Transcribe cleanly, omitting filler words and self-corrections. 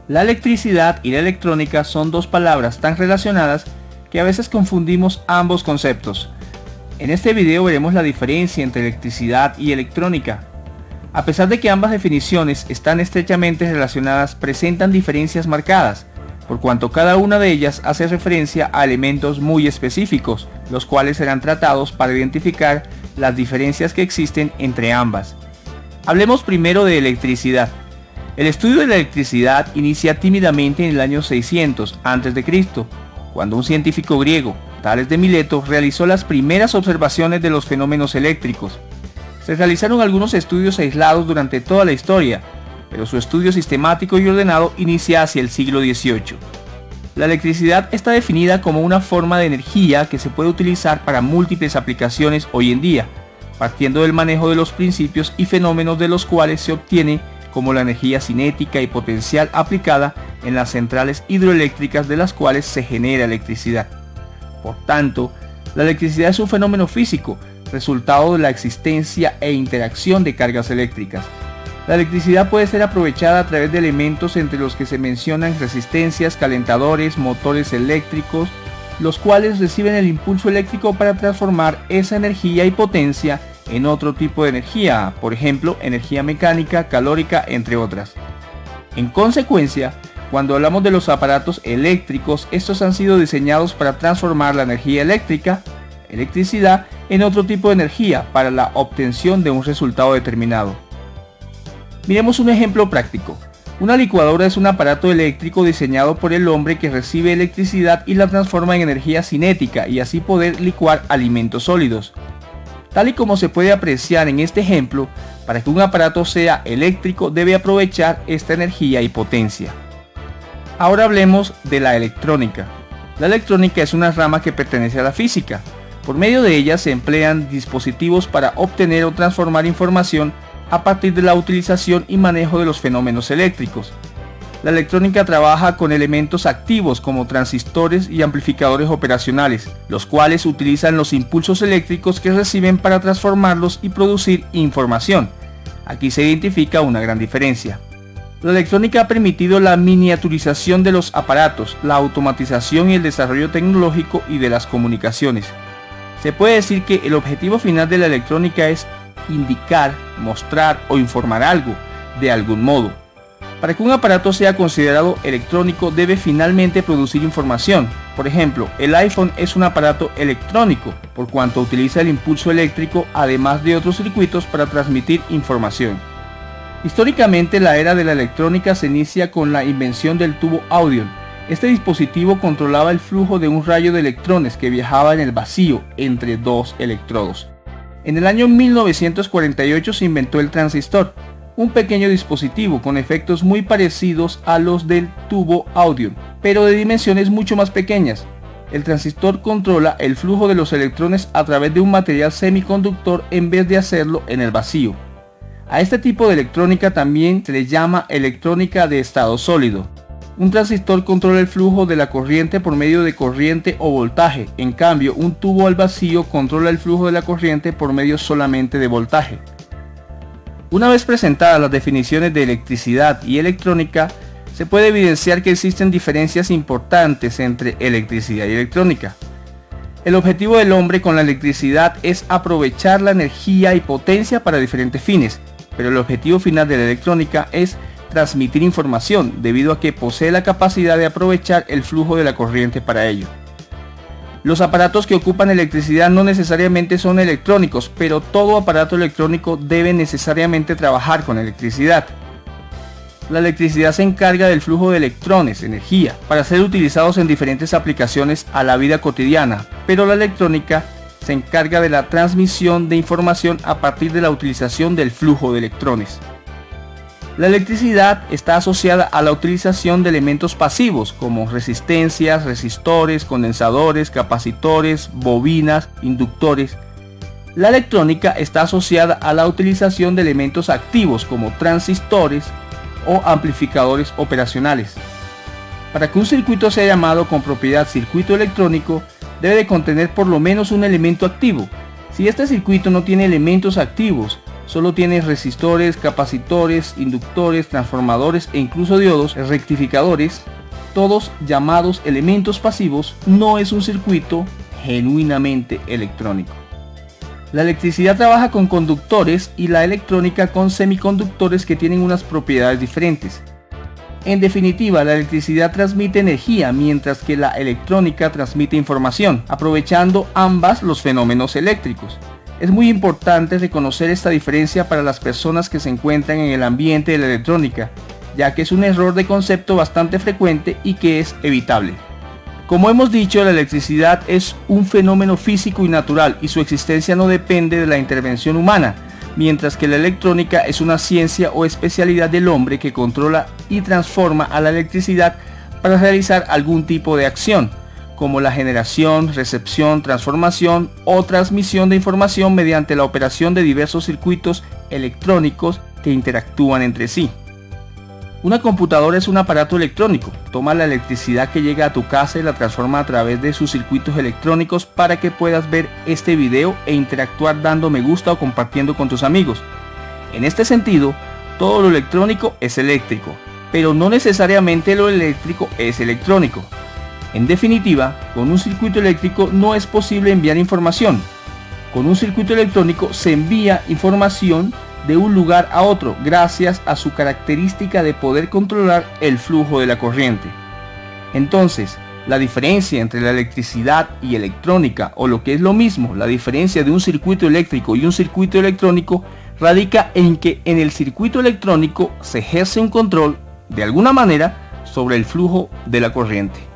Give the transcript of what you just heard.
La electricidad y la electrónica son dos palabras tan relacionadas que a veces confundimos ambos conceptos. En este video veremos la diferencia entre electricidad y electrónica. A pesar de que ambas definiciones están estrechamente relacionadas, presentan diferencias marcadas, por cuanto cada una de ellas hace referencia a elementos muy específicos, los cuales serán tratados para identificar las diferencias que existen entre ambas. Hablemos primero de electricidad. El estudio de la electricidad inicia tímidamente en el año 600 a.C., cuando un científico griego, Tales de Mileto, realizó las primeras observaciones de los fenómenos eléctricos. Se realizaron algunos estudios aislados durante toda la historia, pero su estudio sistemático y ordenado inicia hacia el siglo XVIII. La electricidad está definida como una forma de energía que se puede utilizar para múltiples aplicaciones hoy en día, partiendo del manejo de los principios y fenómenos de los cuales se obtiene, como la energía cinética y potencial aplicada en las centrales hidroeléctricas de las cuales se genera electricidad. Por tanto, la electricidad es un fenómeno físico, resultado de la existencia e interacción de cargas eléctricas. La electricidad puede ser aprovechada a través de elementos entre los que se mencionan resistencias, calentadores, motores eléctricos, los cuales reciben el impulso eléctrico para transformar esa energía y potencia en otro tipo de energía, por ejemplo, energía mecánica, calórica, entre otras. En consecuencia, cuando hablamos de los aparatos eléctricos, estos han sido diseñados para transformar la energía eléctrica, electricidad, en otro tipo de energía para la obtención de un resultado determinado. Miremos un ejemplo práctico. Una licuadora es un aparato eléctrico diseñado por el hombre que recibe electricidad y la transforma en energía cinética y así poder licuar alimentos sólidos. Tal y como se puede apreciar en este ejemplo, para que un aparato sea eléctrico debe aprovechar esta energía y potencia. Ahora hablemos de la electrónica. La electrónica es una rama que pertenece a la física. Por medio de ella se emplean dispositivos para obtener o transformar información a partir de la utilización y manejo de los fenómenos eléctricos. La electrónica trabaja con elementos activos como transistores y amplificadores operacionales, los cuales utilizan los impulsos eléctricos que reciben para transformarlos y producir información. Aquí se identifica una gran diferencia. La electrónica ha permitido la miniaturización de los aparatos, la automatización y el desarrollo tecnológico y de las comunicaciones. Se puede decir que el objetivo final de la electrónica es indicar, mostrar o informar algo, de algún modo. Para que un aparato sea considerado electrónico debe finalmente producir información. Por ejemplo, el iPhone es un aparato electrónico, por cuanto utiliza el impulso eléctrico además de otros circuitos para transmitir información. Históricamente, la era de la electrónica se inicia con la invención del tubo Audion. Este dispositivo controlaba el flujo de un rayo de electrones que viajaba en el vacío entre dos electrodos. En el año 1948 se inventó el transistor, un pequeño dispositivo con efectos muy parecidos a los del tubo Audion, pero de dimensiones mucho más pequeñas. El transistor controla el flujo de los electrones a través de un material semiconductor en vez de hacerlo en el vacío. A este tipo de electrónica también se le llama electrónica de estado sólido. Un transistor controla el flujo de la corriente por medio de corriente o voltaje, en cambio un tubo al vacío controla el flujo de la corriente por medio solamente de voltaje. Una vez presentadas las definiciones de electricidad y electrónica, se puede evidenciar que existen diferencias importantes entre electricidad y electrónica. El objetivo del hombre con la electricidad es aprovechar la energía y potencia para diferentes fines, pero el objetivo final de la electrónica es transmitir información, debido a que posee la capacidad de aprovechar el flujo de la corriente para ello. Los aparatos que ocupan electricidad no necesariamente son electrónicos, pero todo aparato electrónico debe necesariamente trabajar con electricidad. La electricidad se encarga del flujo de electrones, energía, para ser utilizados en diferentes aplicaciones a la vida cotidiana, pero la electrónica se encarga de la transmisión de información a partir de la utilización del flujo de electrones. La electricidad está asociada a la utilización de elementos pasivos como resistencias, resistores, condensadores, capacitores, bobinas, inductores. La electrónica está asociada a la utilización de elementos activos como transistores o amplificadores operacionales. Para que un circuito sea llamado con propiedad circuito electrónico, debe de contener por lo menos un elemento activo. Si este circuito no tiene elementos activos, solo tiene resistores, capacitores, inductores, transformadores e incluso diodos, rectificadores, todos llamados elementos pasivos, no es un circuito genuinamente electrónico. La electricidad trabaja con conductores y la electrónica con semiconductores que tienen unas propiedades diferentes. En definitiva, la electricidad transmite energía, mientras que la electrónica transmite información, aprovechando ambas los fenómenos eléctricos. Es muy importante reconocer esta diferencia para las personas que se encuentran en el ambiente de la electrónica, ya que es un error de concepto bastante frecuente y que es evitable. Como hemos dicho, la electricidad es un fenómeno físico y natural y su existencia no depende de la intervención humana, mientras que la electrónica es una ciencia o especialidad del hombre que controla y transforma a la electricidad para realizar algún tipo de acción, como la generación, recepción, transformación o transmisión de información mediante la operación de diversos circuitos electrónicos que interactúan entre sí. Una computadora es un aparato electrónico, toma la electricidad que llega a tu casa y la transforma a través de sus circuitos electrónicos para que puedas ver este video e interactuar dando me gusta o compartiendo con tus amigos. En este sentido, todo lo electrónico es eléctrico, pero no necesariamente lo eléctrico es electrónico. En definitiva, con un circuito eléctrico no es posible enviar información. Con un circuito electrónico se envía información de un lugar a otro gracias a su característica de poder controlar el flujo de la corriente. Entonces, la diferencia entre la electricidad y electrónica, o lo que es lo mismo, la diferencia de un circuito eléctrico y un circuito electrónico, radica en que en el circuito electrónico se ejerce un control, de alguna manera, sobre el flujo de la corriente.